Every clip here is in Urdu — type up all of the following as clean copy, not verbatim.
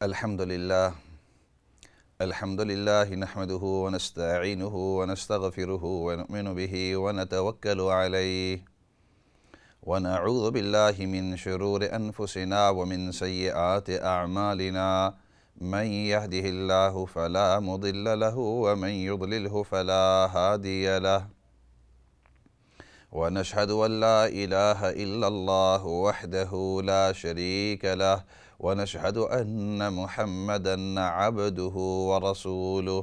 الحمد لله نحمده ونستعينه ونستغفره ونؤمن به ونتوكل عليه ونعوذ بالله من شرور أنفسنا ومن سيئات أعمالنا من يهده الله فلا مضل له ومن يضلله فلا هادي له ونشهد أن لا إله إلا الله وحده لا شريك له ونشهد أن محمدًا عبده ورسوله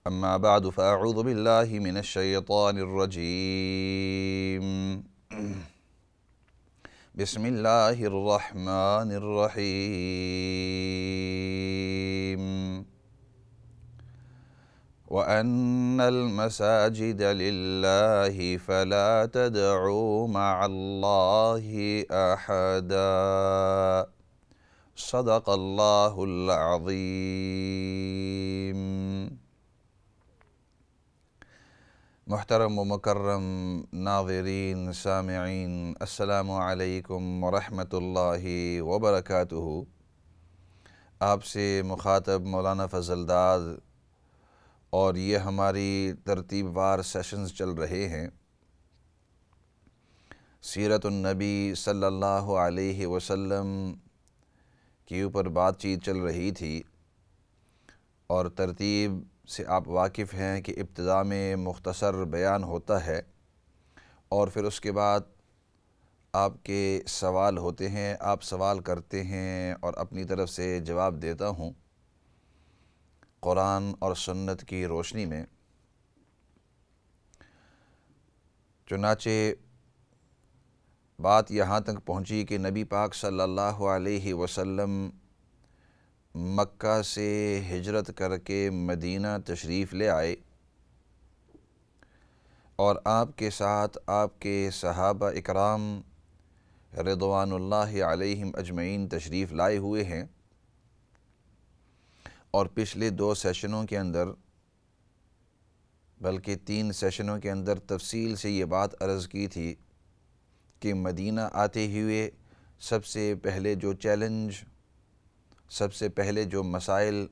أما بعد فأعوذ بالله من الشيطان الرجيم بسم الله الرحمن الرحيم وأن المساجد لله فلا تدعوا مع الله أحدا صدق الله العظيم۔ محترم و مکرم ناظرین سامعین، السلام علیکم ورحمۃ اللہ وبرکاتہ۔ آپ سے مخاطب مولانا فضل داد، اور یہ ہماری ترتیب وار سیشنز چل رہے ہیں۔ سیرت النبی صلی اللہ علیہ وسلم کے اوپر بات چیت چل رہی تھی، اور ترتیب سے آپ واقف ہیں کہ ابتدا میں مختصر بیان ہوتا ہے، اور پھر اس کے بعد آپ کے سوال ہوتے ہیں، آپ سوال کرتے ہیں اور اپنی طرف سے جواب دیتا ہوں قرآن اور سنت کی روشنی میں۔ چنانچہ بات یہاں تک پہنچی کہ نبی پاک صلی اللہ علیہ وسلم مکہ سے ہجرت کر کے مدینہ تشریف لے آئے، اور آپ کے ساتھ آپ کے صحابہ اکرام رضوان اللہ علیہم اجمعین تشریف لائے ہوئے ہیں۔ اور پچھلے 2 سیشنوں کے اندر، بلکہ 3 سیشنوں کے اندر تفصیل سے یہ بات عرض کی تھی کہ مدینہ آتے ہوئے سب سے پہلے جو چیلنج، سب سے پہلے جو مسائل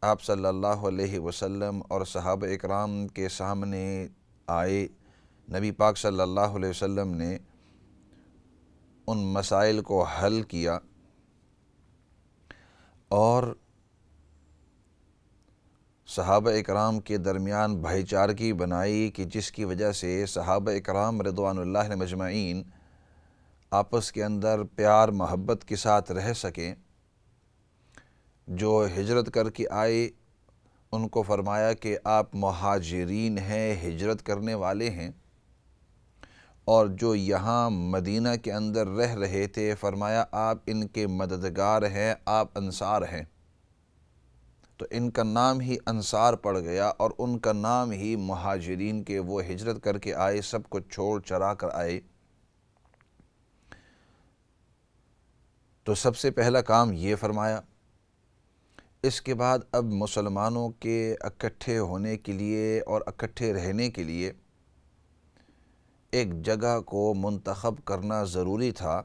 آپ صلی اللہ علیہ وسلم اور صحابہ اکرام کے سامنے آئے، نبی پاک صلی اللہ علیہ وسلم نے ان مسائل کو حل کیا، اور صحابہ اکرام کے درمیان بھائی چارگی بنائی کہ جس کی وجہ سے صحابہ اکرام رضوان اللہ علیہم اجمعین آپس کے اندر پیار محبت کے ساتھ رہ سکیں۔ جو ہجرت کر کے آئے ان کو فرمایا کہ آپ مہاجرین ہیں، ہجرت کرنے والے ہیں، اور جو یہاں مدینہ کے اندر رہ رہے تھے فرمایا آپ ان کے مددگار ہیں، آپ انصار ہیں۔ تو ان کا نام ہی انصار پڑ گیا، اور ان کا نام ہی مہاجرین کے، وہ ہجرت کر کے آئے، سب کو چھوڑ چرا کر آئے۔ تو سب سے پہلا کام یہ فرمایا۔ اس کے بعد اب مسلمانوں کے اکٹھے ہونے کے لیے اور اکٹھے رہنے کے لیے ایک جگہ کو منتخب کرنا ضروری تھا،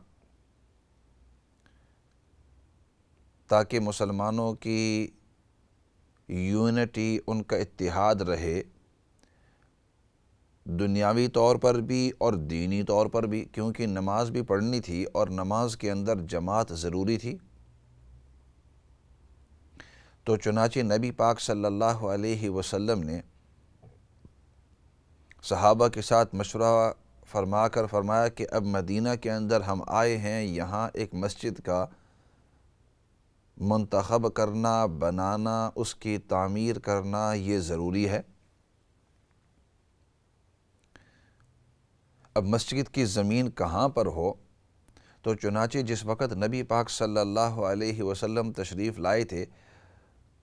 تاکہ مسلمانوں کی یونٹی، ان کا اتحاد رہے، دنیاوی طور پر بھی اور دینی طور پر بھی، کیونکہ نماز بھی پڑھنی تھی اور نماز کے اندر جماعت ضروری تھی۔ تو چنانچہ نبی پاک صلی اللہ علیہ وسلم نے صحابہ کے ساتھ مشورہ فرما کر فرمایا کہ اب مدینہ کے اندر ہم آئے ہیں، یہاں ایک مسجد کا منتخب کرنا، بنانا، اس کی تعمیر کرنا یہ ضروری ہے۔ اب مسجد کی زمین کہاں پر ہو؟ تو چنانچہ جس وقت نبی پاک صلی اللہ علیہ وسلم تشریف لائے تھے،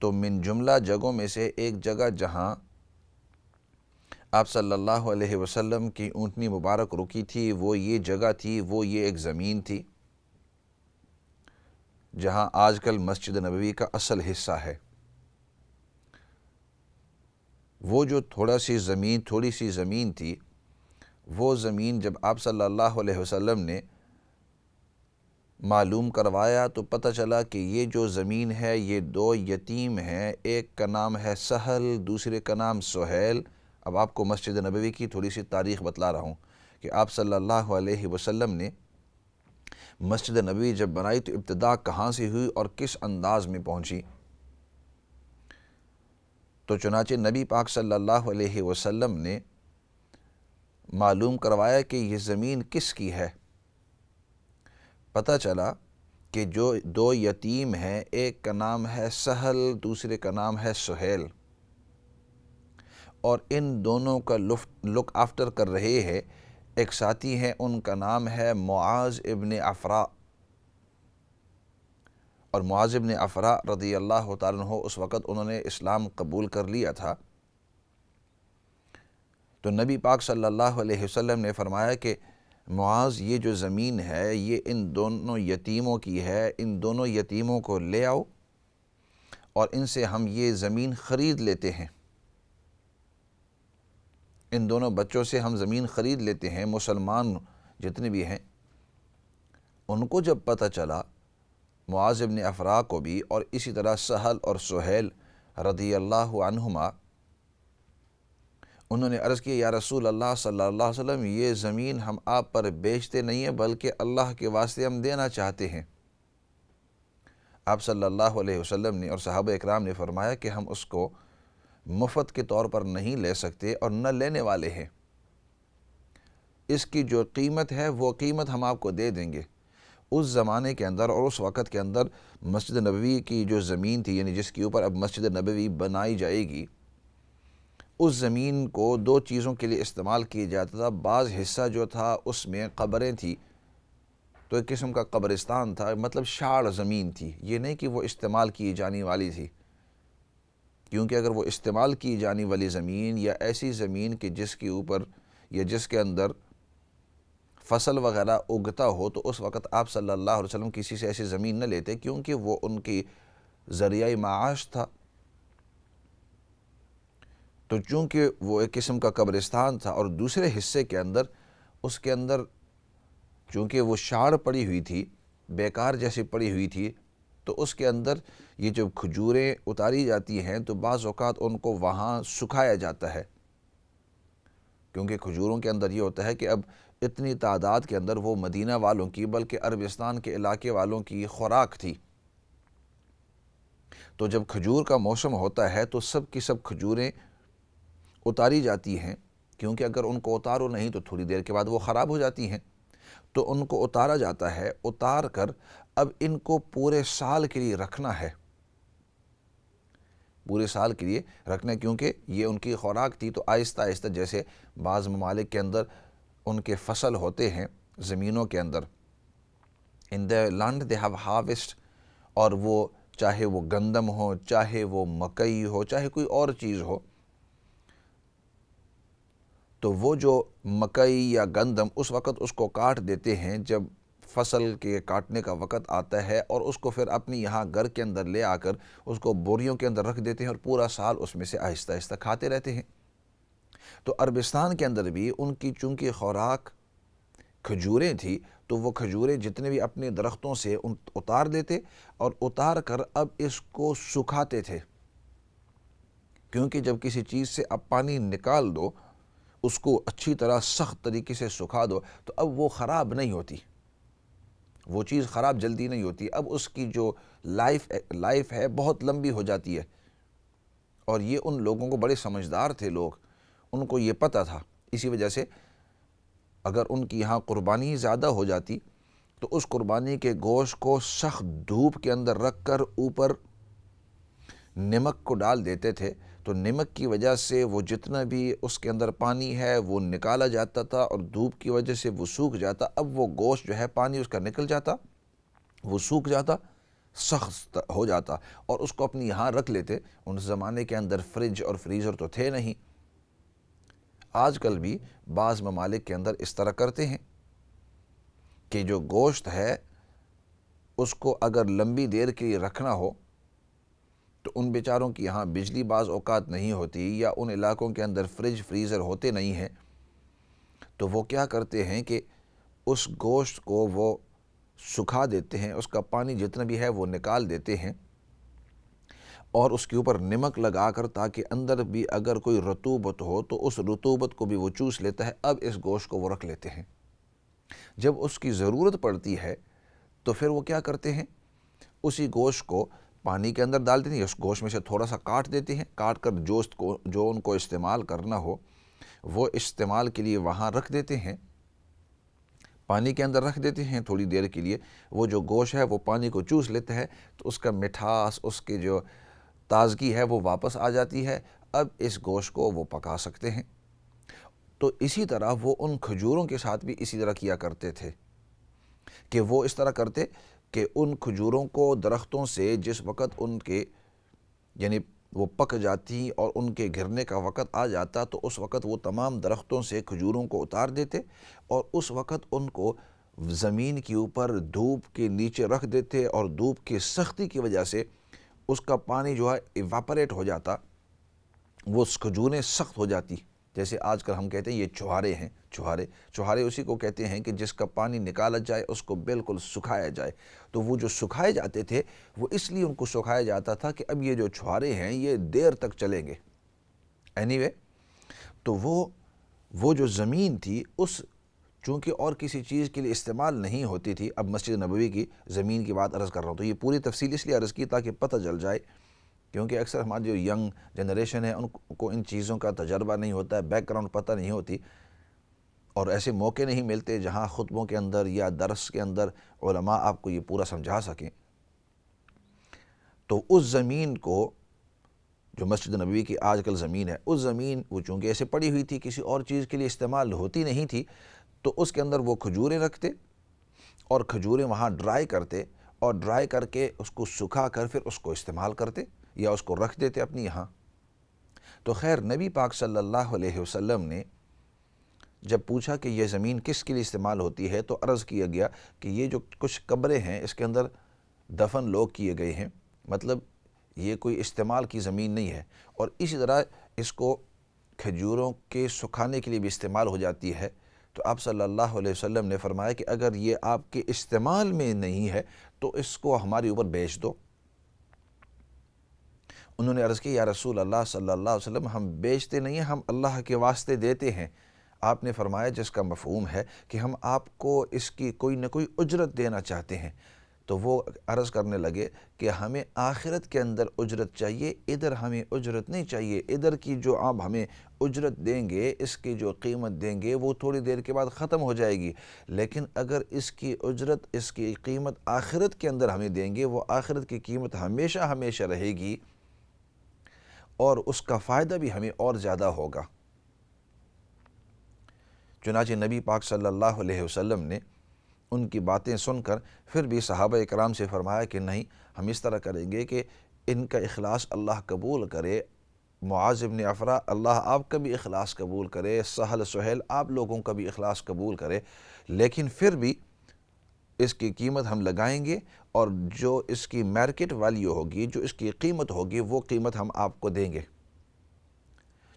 تو من جملہ جگہوں میں سے ایک جگہ جہاں آپ صلی اللہ علیہ وسلم کی اونٹنی مبارک رکی تھی، وہ یہ جگہ تھی، وہ یہ ایک زمین تھی جہاں آج کل مسجد نبوی کا اصل حصہ ہے۔ وہ جو تھوڑی سی زمین تھی، وہ زمین جب آپ صلی اللہ علیہ وسلم نے معلوم کروایا تو پتہ چلا کہ یہ جو زمین ہے یہ دو یتیم ہیں، ایک کا نام ہے سہل، دوسرے کا نام سہیل۔ اب آپ کو مسجد نبوی کی تھوڑی سی تاریخ بتلا رہا ہوں کہ آپ صلی اللہ علیہ وسلم نے مسجد نبوی جب بنائی تو ابتدا کہاں سے ہوئی اور کس انداز میں پہنچی۔ تو چنانچہ نبی پاک صلی اللہ علیہ وسلم نے معلوم کروایا کہ یہ زمین کس کی ہے۔ پتہ چلا کہ جو دو یتیم ہیں، ایک کا نام ہے سہل، دوسرے کا نام ہے سہیل، اور ان دونوں کا لک آفٹر کر رہے ہیں ایک ساتھی ہیں، ان کا نام ہے معاذ ابن عفراء۔ اور معاذ ابن عفراء رضی اللہ تعالیٰ عنہ اس وقت انہوں نے اسلام قبول کر لیا تھا۔ تو نبی پاک صلی اللہ علیہ وسلم نے فرمایا کہ معاذ یہ جو زمین ہے یہ ان دونوں یتیموں کی ہے، ان دونوں یتیموں کو لے آؤ اور ان سے ہم یہ زمین خرید لیتے ہیں، ان دونوں بچوں سے ہم زمین خرید لیتے ہیں۔ مسلمان جتنے بھی ہیں ان کو جب پتہ چلا، معاذ ابن عفراء کو بھی اور اسی طرح سہل اور سہیل رضی اللہ عنہما، انہوں نے عرض کیا یا رسول اللہ صلی اللہ علیہ وسلم یہ زمین ہم آپ پر بیچتے نہیں ہیں بلکہ اللہ کے واسطے ہم دینا چاہتے ہیں۔ آپ صلی اللہ علیہ وسلم نے اور صحابہ اکرام نے فرمایا کہ ہم اس کو مفت کے طور پر نہیں لے سکتے اور نہ لینے والے ہیں، اس کی جو قیمت ہے وہ قیمت ہم آپ کو دے دیں گے۔ اس زمانے کے اندر اور اس وقت کے اندر مسجد نبوی کی جو زمین تھی، یعنی جس کے اوپر اب مسجد نبوی بنائی جائے گی، اس زمین کو دو چیزوں کے لیے استعمال کیا جاتا تھا۔ بعض حصہ جو تھا اس میں قبریں تھی، تو ایک قسم کا قبرستان تھا، مطلب شاڑ زمین تھی، یہ نہیں کہ وہ استعمال کی جانے والی تھی، کیونکہ اگر وہ استعمال کی جانے والی زمین یا ایسی زمین کہ جس کے اوپر یا جس کے اندر فصل وغیرہ اگتا ہو تو اس وقت آپ صلی اللہ علیہ وسلم کسی سے ایسی زمین نہ لیتے، کیونکہ وہ ان کی ذریعہ معاش تھا۔ تو چونکہ وہ ایک قسم کا قبرستان تھا اور دوسرے حصے کے اندر اس کے اندر چونکہ وہ شاڑ پڑی ہوئی تھی، بیکار جیسی پڑی ہوئی تھی، تو اس کے اندر یہ جو کھجوریں اتاری جاتی ہیں تو بعض اوقات ان کو وہاں سکھایا جاتا ہے، کیونکہ کھجوروں کے اندر یہ ہوتا ہے کہ اب اتنی تعداد کے اندر وہ مدینہ والوں کی بلکہ عربستان کے علاقے والوں کی خوراک تھی۔ تو جب کھجور کا موسم ہوتا ہے تو سب کی سب کھجوریں اتاری جاتی ہیں، کیونکہ اگر ان کو اتارو نہیں تو تھوڑی دیر کے بعد وہ خراب ہو جاتی ہیں، تو ان کو اتارا جاتا ہے۔ اتار کر اب ان کو پورے سال کے لیے رکھنا ہے، پورے سال کے لیے رکھنا ہے، کیونکہ یہ ان کی خوراک تھی۔ تو آہستہ آہستہ جیسے بعض ممالک کے اندر ان کے فصل ہوتے ہیں زمینوں کے اندر، ان دا لینڈ دے ہیو ہارویسٹ، اور وہ چاہے وہ گندم ہو، چاہے وہ مکئی ہو، چاہے کوئی اور چیز ہو، تو وہ جو مکئی یا گندم اس وقت اس کو کاٹ دیتے ہیں جب فصل کے کاٹنے کا وقت آتا ہے، اور اس کو پھر اپنی یہاں گھر کے اندر لے آ کر اس کو بوریوں کے اندر رکھ دیتے ہیں اور پورا سال اس میں سے آہستہ آہستہ کھاتے رہتے ہیں۔ تو عربستان کے اندر بھی ان کی چونکہ خوراک کھجوریں تھی، تو وہ کھجوریں جتنے بھی اپنے درختوں سے اتار دیتے اور اتار کر اب اس کو سکھاتے تھے، کیونکہ جب کسی چیز سے اب پانی نکال دو، اس کو اچھی طرح سخت طریقے سے سکھا دو، تو اب وہ خراب نہیں ہوتی، وہ چیز خراب جلدی نہیں ہوتی، اب اس کی جو لائف ہے بہت لمبی ہو جاتی ہے۔ اور یہ ان لوگوں کو بڑے سمجھدار تھے لوگ، ان کو یہ پتہ تھا، اسی وجہ سے اگر ان کی یہاں قربانی زیادہ ہو جاتی تو اس قربانی کے گوشت کو سخت دھوپ کے اندر رکھ کر اوپر نمک کو ڈال دیتے تھے، تو نمک کی وجہ سے وہ جتنا بھی اس کے اندر پانی ہے وہ نکالا جاتا تھا اور دھوپ کی وجہ سے وہ سوکھ جاتا۔ اب وہ گوشت جو ہے پانی اس کا نکل جاتا، وہ سوکھ جاتا، سخت ہو جاتا، اور اس کو اپنی یہاں رکھ لیتے۔ ان زمانے کے اندر فریج اور فریزر تو تھے نہیں۔ آج کل بھی بعض ممالک کے اندر اس طرح کرتے ہیں کہ جو گوشت ہے اس کو اگر لمبی دیر کے لیے رکھنا ہو تو ان بیچاروں کی یہاں بجلی بعض اوقات نہیں ہوتی یا ان علاقوں کے اندر فریج فریزر ہوتے نہیں ہیں، تو وہ کیا کرتے ہیں کہ اس گوشت کو وہ سکھا دیتے ہیں، اس کا پانی جتنا بھی ہے وہ نکال دیتے ہیں اور اس کے اوپر نمک لگا کر تاکہ اندر بھی اگر کوئی رطوبت ہو تو اس رطوبت کو بھی وہ چوس لیتا ہے۔ اب اس گوشت کو وہ رکھ لیتے ہیں۔ جب اس کی ضرورت پڑتی ہے تو پھر وہ کیا کرتے ہیں، اسی گوشت کو پانی کے اندر ڈال دیتے ہیں، اس گوشت میں سے تھوڑا سا کاٹ دیتے ہیں، کاٹ کر جو ان کو استعمال کرنا ہو وہ استعمال کے لیے وہاں رکھ دیتے ہیں، پانی کے اندر رکھ دیتے ہیں تھوڑی دیر کے لیے۔ وہ جو گوشت ہے وہ پانی کو چوس لیتا ہے تو اس کا مٹھاس، اس کی جو تازگی ہے وہ واپس آ جاتی ہے۔ اب اس گوشت کو وہ پکا سکتے ہیں۔ تو اسی طرح وہ ان کھجوروں کے ساتھ بھی اسی طرح کیا کرتے تھے کہ وہ اس طرح کرتے کہ ان کھجوروں کو درختوں سے جس وقت ان کے یعنی وہ پک جاتی اور ان کے گرنے کا وقت آ جاتا تو اس وقت وہ تمام درختوں سے کھجوروں کو اتار دیتے اور اس وقت ان کو زمین کے اوپر دھوپ کے نیچے رکھ دیتے اور دھوپ کی سختی کی وجہ سے اس کا پانی جو ہے ایواپریٹ ہو جاتا، وہ کھجوریں سخت ہو جاتی۔ جیسے آج کل ہم کہتے ہیں یہ چھوہارے ہیں، چھوہارے اسی کو کہتے ہیں کہ جس کا پانی نکالا جائے اس کو بالکل سکھایا جائے۔ تو وہ جو سکھائے جاتے تھے وہ اس لیے ان کو سکھایا جاتا تھا کہ اب یہ جو چھوہارے ہیں یہ دیر تک چلیں گے۔ تو وہ جو زمین تھی اس چونکہ اور کسی چیز کے لیے استعمال نہیں ہوتی تھی، اب مسجد نبوی کی زمین کی بات عرض کر رہا ہوں، تو یہ پوری تفصیل اس لیے عرض کی تاکہ پتہ چل جائے، کیونکہ اکثر ہماری جو ینگ جنریشن ہے ان کو ان چیزوں کا تجربہ نہیں ہوتا ہے، بیک گراؤنڈ پتہ نہیں ہوتی، اور ایسے موقع نہیں ملتے جہاں خطبوں کے اندر یا درس کے اندر علماء آپ کو یہ پورا سمجھا سکیں۔ تو اس زمین کو جو مسجد نبوی کی آج کل زمین ہے، اس زمین وہ چونکہ ایسے پڑی ہوئی تھی، کسی اور چیز کے لیے استعمال ہوتی نہیں تھی، تو اس کے اندر وہ کھجوریں رکھتے اور کھجوریں وہاں ڈرائی کرتے اور ڈرائی کر کے اس کو سکھا کر پھر اس کو استعمال کرتے یا اس کو رکھ دیتے اپنی یہاں۔ تو خیر نبی پاک صلی اللہ علیہ وسلم نے جب پوچھا کہ یہ زمین کس کے لیے استعمال ہوتی ہے تو عرض کیا گیا کہ یہ جو کچھ قبریں ہیں اس کے اندر دفن لوگ کیے گئے ہیں، مطلب یہ کوئی استعمال کی زمین نہیں ہے، اور اسی طرح اس کو کھجوروں کے سکھانے کے لیے بھی استعمال ہو جاتی ہے۔ تو آپ صلی اللہ علیہ وسلم نے فرمایا کہ اگر یہ آپ کے استعمال میں نہیں ہے تو اس کو ہمارے اوپر بیچ دو۔ انہوں نے عرض کی یا رسول اللہ صلی اللہ علیہ وسلم ہم بیچتے نہیں ہیں، ہم اللہ کے واسطے دیتے ہیں۔ آپ نے فرمایا جس کا مفہوم ہے کہ ہم آپ کو اس کی کوئی نہ کوئی اجرت دینا چاہتے ہیں۔ تو وہ عرض کرنے لگے کہ ہمیں آخرت کے اندر اجرت چاہیے، ادھر ہمیں اجرت نہیں چاہیے، ادھر کی جو آپ ہمیں اجرت دیں گے، اس کی جو قیمت دیں گے وہ تھوڑی دیر کے بعد ختم ہو جائے گی، لیکن اگر اس کی اجرت، اس کی قیمت آخرت کے اندر ہمیں دیں گے، وہ آخرت کی قیمت ہمیشہ ہمیشہ رہے گی اور اس کا فائدہ بھی ہمیں اور زیادہ ہوگا۔ چنانچہ نبی پاک صلی اللہ علیہ وسلم نے ان کی باتیں سن کر پھر بھی صحابہ اکرام سے فرمایا کہ نہیں، ہم اس طرح کریں گے کہ ان کا اخلاص اللہ قبول کرے، معاذ بن عفرہ اللہ آپ کا بھی اخلاص قبول کرے، سہل سہیل آپ لوگوں کا بھی اخلاص قبول کرے، لیکن پھر بھی اس کی قیمت ہم لگائیں گے اور جو اس کی مارکیٹ ویلیو ہوگی، جو اس کی قیمت ہوگی، وہ قیمت ہم آپ کو دیں گے۔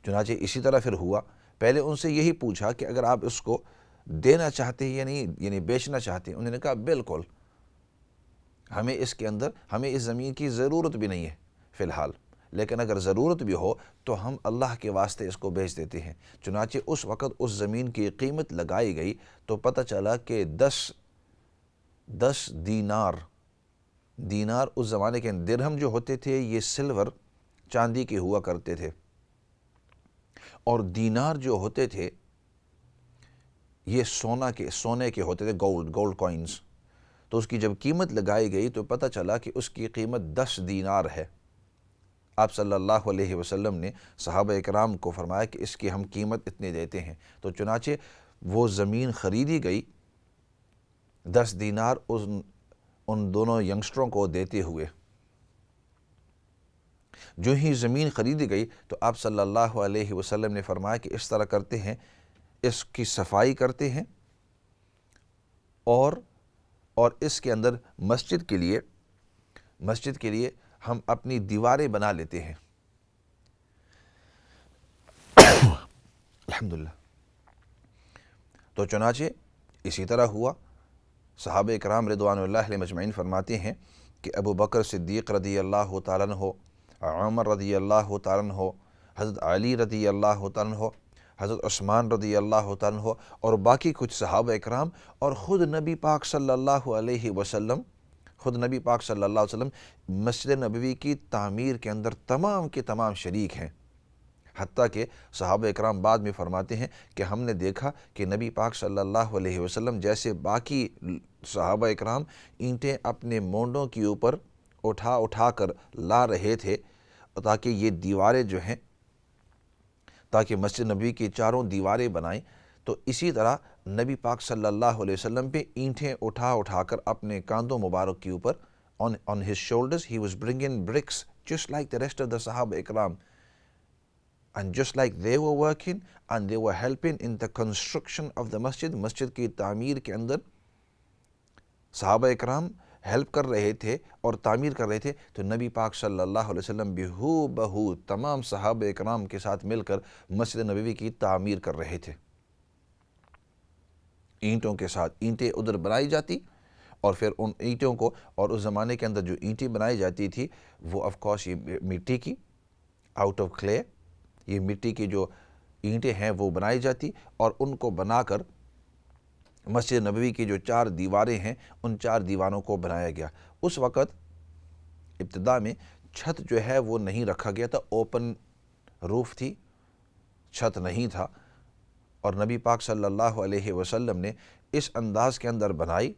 چنانچہ اسی طرح پھر ہوا۔ پہلے ان سے یہی پوچھا کہ اگر آپ اس کو دینا چاہتے ہیں یا نہیں، یعنی بیچنا چاہتے ہیں، انہوں نے کہا بالکل، ہمیں اس کے اندر ہمیں اس زمین کی ضرورت بھی نہیں ہے فی الحال، لیکن اگر ضرورت بھی ہو تو ہم اللہ کے واسطے اس کو بیچ دیتے ہیں۔ چنانچہ اس وقت اس زمین کی قیمت لگائی گئی تو پتہ چلا کہ 10 دینار اس زمانے کے درہم جو ہوتے تھے یہ سلور چاندی کے ہوا کرتے تھے، اور دینار جو ہوتے تھے یہ سونے کے ہوتے تھے، گولڈ کوئنز۔ تو اس کی جب قیمت لگائی گئی تو پتہ چلا کہ اس کی قیمت 10 دینار ہے۔ آپ صلی اللہ علیہ وسلم نے صحابہ اکرام کو فرمایا کہ اس کی ہم قیمت اتنے دیتے ہیں۔ تو چنانچہ وہ زمین خریدی گئی 10 دینار ان دونوں ینگسٹروں کو دیتے ہوئے۔ جو ہی زمین خریدی گئی تو آپ صلی اللہ علیہ وسلم نے فرمایا کہ اس طرح کرتے ہیں، اس کی صفائی کرتے ہیں اور اس کے اندر مسجد کے لیے ہم اپنی دیواریں بنا لیتے ہیں۔ الحمدللہ۔ تو چنانچہ اسی طرح ہوا، صحابہ کرام رضوانُ اللہ علیہم اجمعین فرماتے ہیں کہ ابو بکر صدیق رضی اللہ تعالیٰ عنہ، عمر رضی اللہ تعالیٰ عنہ، حضرت علی رضی اللہ تعالیٰ عنہ، حضرت عثمان رضی اللہ تعالیٰ عنہ اور باقی کچھ صحابہ کرام اور خود نبی پاک صلی اللہ علیہ وسلم مسجد نبوی کی تعمیر کے اندر تمام کے تمام شریک ہیں۔ حتیٰ کہ صحابہ اکرام بعد میں فرماتے ہیں کہ ہم نے دیکھا کہ نبی پاک صلی اللہ علیہ وسلم جیسے باقی صحابہ اکرام اینٹیں اپنے مونڈوں کے اوپر اٹھا کر لا رہے تھے تاکہ یہ دیواریں جو ہیں، تاکہ مسجد نبوی کی چاروں دیواریں بنائیں، تو اسی طرح نبی پاک صلی اللہ علیہ وسلم پہ اینٹیں اٹھا کر اپنے کاندھوں مبارک کے اوپر on his shoulders he was bringing bricks just like the rest of the Sahaba Ikram, and just like they were working and they were helping in the construction of the مسجد کی تعمیر کے اندر صحابہ اکرام ہیلپ کر رہے تھے اور تعمیر کر رہے تھے، تو نبی پاک صلی اللہ علیہ وسلم بھی ہو بہو تمام صحابہ اکرام کے ساتھ مل کر مسجد نبوی کی تعمیر کر رہے تھے۔ اینٹوں کے ساتھ اینٹیں ادھر بنائی جاتی اور پھر ان اینٹوں کو، اور اس زمانے کے اندر جو اینٹیں بنائی جاتی تھی وہ آف کورس یہ مٹی کی، آؤٹ آف کلے، یہ مٹی کی جو اینٹیں ہیں وہ بنائی جاتی اور ان کو بنا کر مسجد نبوی کی جو 4 دیواریں ہیں ان 4 دیواروں کو بنایا گیا۔ اس وقت ابتدا میں چھت جو ہے وہ نہیں رکھا گیا تھا، اوپن روف تھی، چھت نہیں تھا، اور نبی پاک صلی اللہ علیہ وسلم نے اس انداز کے اندر بنائی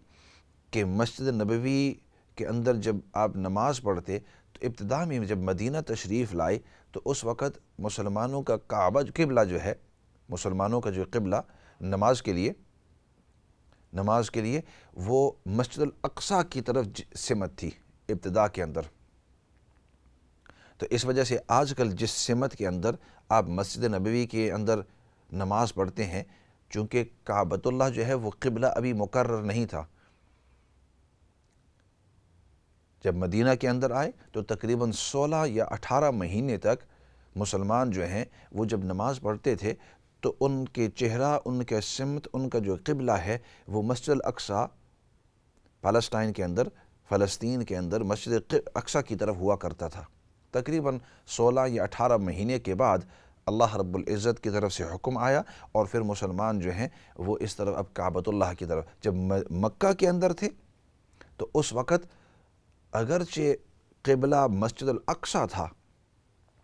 کہ مسجد نبوی کے اندر جب آپ نماز پڑھتے تو ابتدا میں جب مدینہ تشریف لائے تو اس وقت مسلمانوں کا کعبہ قبلہ جو ہے، مسلمانوں کا جو قبلہ نماز کے لیے وہ مسجد الاقصی کی طرف سمت تھی ابتدا کے اندر۔ تو اس وجہ سے آج کل جس سمت کے اندر آپ مسجد نبوی کے اندر نماز پڑھتے ہیں، چونکہ کعبۃ اللہ جو ہے وہ قبلہ ابھی مقرر نہیں تھا، جب مدینہ کے اندر آئے تو تقریباً 16 یا 18 مہینے تک مسلمان جو ہیں وہ جب نماز پڑھتے تھے تو ان کے چہرہ، ان کے سمت، ان کا جو قبلہ ہے وہ مسجد الاقصی فلسطین کے اندر مسجد اقصی کی طرف ہوا کرتا تھا۔ تقریباً 16 یا 18 مہینے کے بعد اللہ رب العزت کی طرف سے حکم آیا اور پھر مسلمان جو ہیں وہ اس طرف اب کعبۃ اللہ کی طرف، جب مکہ کے اندر تھے تو اس وقت اگرچہ قبلہ مسجد الاقصی تھا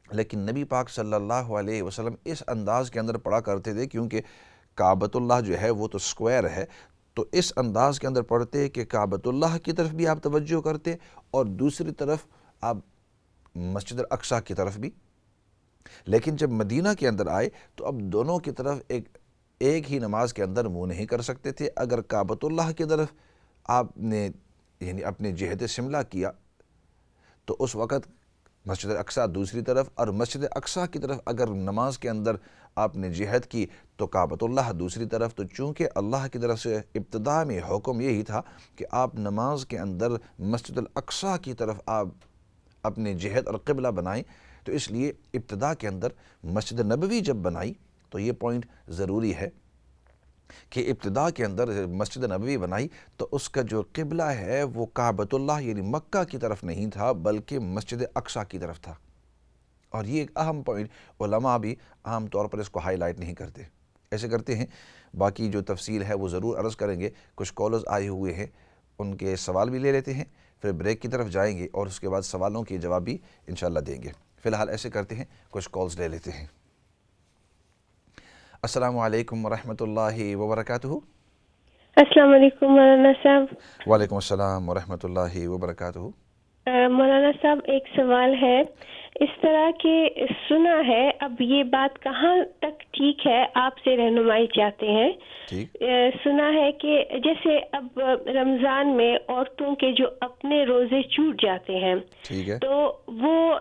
لیکن نبی پاک صلی اللہ علیہ وسلم اس انداز کے اندر پڑھا کرتے تھے، کیونکہ کعبۃ اللہ جو ہے وہ تو سکوائر ہے، تو اس انداز کے اندر پڑھتے کہ کعبۃ اللہ کی طرف بھی آپ توجہ کرتے اور دوسری طرف آپ مسجد الاقصی کی طرف بھی۔ لیکن جب مدینہ کے اندر آئے تو اب دونوں کی طرف ایک ہی نماز کے اندر منہ نہیں کر سکتے تھے۔ اگر کعبۃ اللہ کی طرف آپ نے یعنی اپنے جہت شملہ کیا تو اس وقت مسجد اقصی دوسری طرف، اور مسجد اقصی کی طرف اگر نماز کے اندر آپ نے جہت کی تو کعبۃ اللہ دوسری طرف۔ تو چونکہ اللہ کی طرف سے ابتدا میں حکم یہی تھا کہ آپ نماز کے اندر مسجد الاقصی کی طرف آپ اپنے جہت اور قبلہ بنائیں، تو اس لیے ابتدا کے اندر مسجد نبوی جب بنائی تو یہ پوائنٹ ضروری ہے کہ ابتدا کے اندر مسجد نبوی بنائی تو اس کا جو قبلہ ہے وہ کعبۃ اللہ یعنی مکہ کی طرف نہیں تھا بلکہ مسجد اقصی کی طرف تھا۔ اور یہ ایک اہم پوائنٹ علماء بھی عام طور پر اس کو ہائی لائٹ نہیں کرتے، ایسے کرتے ہیں۔ باقی جو تفصیل ہے وہ ضرور عرض کریں گے۔ کچھ کالرز آئے ہوئے ہیں، ان کے سوال بھی لے لیتے ہیں، پھر بریک کی طرف جائیں گے اور اس کے بعد سوالوں کے جواب بھی انشاءاللہ دیں گے۔ فی الحال ایسے کرتے ہیں، کچھ کالز لے لیتے ہیں۔ السلام علیکم ورحمۃ اللہ وبرکاتہ۔ السلام علیکم مولانا صاحب۔ وعلیکم السلام ورحمۃ اللہ وبرکاتہ۔ مولانا صاحب ایک سوال ہے، اس طرح کے سنا ہے، اب یہ بات کہاں تک ٹھیک ہے آپ سے رہنمائی چاہتے ہیں۔ سنا ہے کہ جیسے اب رمضان میں عورتوں کے جو اپنے روزے چھوٹ جاتے ہیں تو وہ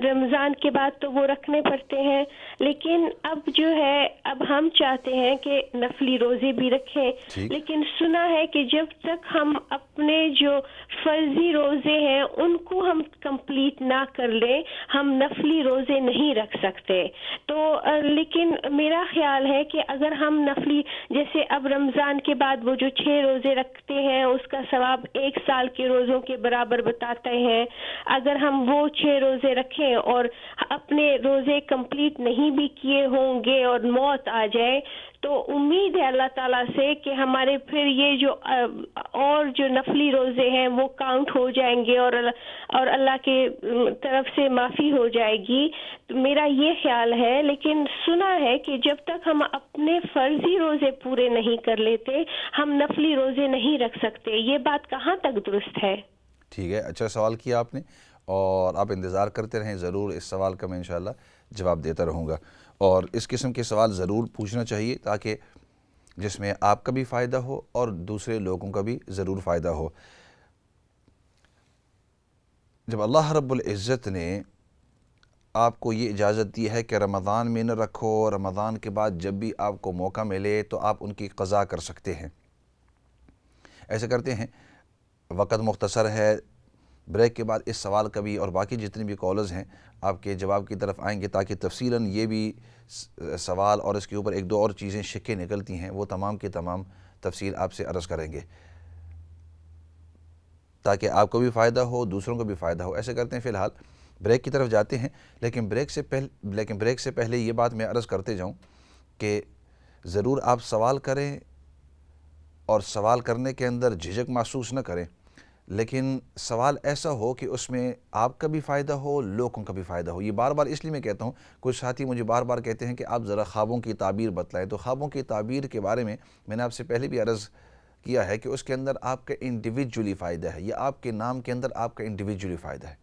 رمضان کے بعد تو وہ رکھنے پڑتے ہیں، لیکن اب جو ہے اب ہم چاہتے ہیں کہ نفلی روزے بھی رکھیں، لیکن سنا ہے کہ جب تک ہم اپنے جو فرضی روزے ہیں ان کو ہم کمپلیٹ نہ کر لیں ہم نفلی روزے نہیں رکھ سکتے. تو لیکن میرا خیال ہے کہ اگر ہم نفلی جیسے اب رمضان کے بعد وہ جو 6 روزے رکھتے ہیں اس کا ثواب 1 سال کے روزوں کے برابر بتاتے ہیں. اگر ہم وہ 6 روزے رکھیں اور اپنے روزے کمپلیٹ نہیں بھی کیے ہوں گے اور موت آ جائے تو امید ہے اللہ تعالیٰ سے کہ ہمارے پھر یہ جو اور جو نفلی روزے ہیں وہ کاؤنٹ ہو جائیں گے اور اللہ کے طرف سے معافی ہو جائے گی. تو میرا یہ خیال ہے. لیکن سنا ہے کہ جب تک ہم اپنے فرضی روزے پورے نہیں کر لیتے ہم نفلی روزے نہیں رکھ سکتے. یہ بات کہاں تک درست ہے؟ ٹھیک ہے، اچھا سوال کیا آپ نے، اور آپ انتظار کرتے رہیں، ضرور اس سوال کا میں انشاءاللہ جواب دیتا رہوں گا. اور اس قسم کے سوال ضرور پوچھنا چاہیے تاکہ جس میں آپ کا بھی فائدہ ہو اور دوسرے لوگوں کا بھی ضرور فائدہ ہو. جب اللہ رب العزت نے آپ کو یہ اجازت دی ہے کہ رمضان میں نہ رکھو، رمضان کے بعد جب بھی آپ کو موقع ملے تو آپ ان کی قضا کر سکتے ہیں. ایسے کرتے ہیں، وقت مختصر ہے، بریک کے بعد اس سوال کا بھی اور باقی جتنے بھی کالرز ہیں آپ کے جواب کی طرف آئیں گے تاکہ تفصیلاً یہ بھی سوال اور اس کے اوپر 1-2 اور چیزیں شکیں نکلتی ہیں وہ تمام کی تمام تفصیل آپ سے عرض کریں گے تاکہ آپ کو بھی فائدہ ہو، دوسروں کو بھی فائدہ ہو. ایسے کرتے ہیں، فی الحال بریک کی طرف جاتے ہیں. لیکن بریک سے پہلے یہ بات میں عرض کرتے جاؤں کہ ضرور آپ سوال کریں اور سوال کرنے کے اندر جھجک محسوس نہ کریں، لیکن سوال ایسا ہو کہ اس میں آپ کا بھی فائدہ ہو، لوگوں کا بھی فائدہ ہو. یہ بار بار اس لیے میں کہتا ہوں، کچھ ساتھی مجھے بار بار کہتے ہیں کہ آپ ذرا خوابوں کی تعبیر بتلائیں. تو خوابوں کی تعبیر کے بارے میں نے آپ سے پہلے بھی عرض کیا ہے کہ اس کے اندر آپ کا انڈیویجولی فائدہ ہے، یا آپ کے نام کے اندر آپ کا انڈیویجولی فائدہ ہے.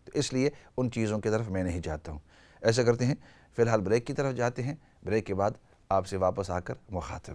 تو اس لیے ان چیزوں کی طرف میں نہیں جاتا ہوں. ایسا کرتے ہیں، فی الحال بریک کی طرف جاتے ہیں، بریک کے بعد آپ سے واپس آ کر مخاطب.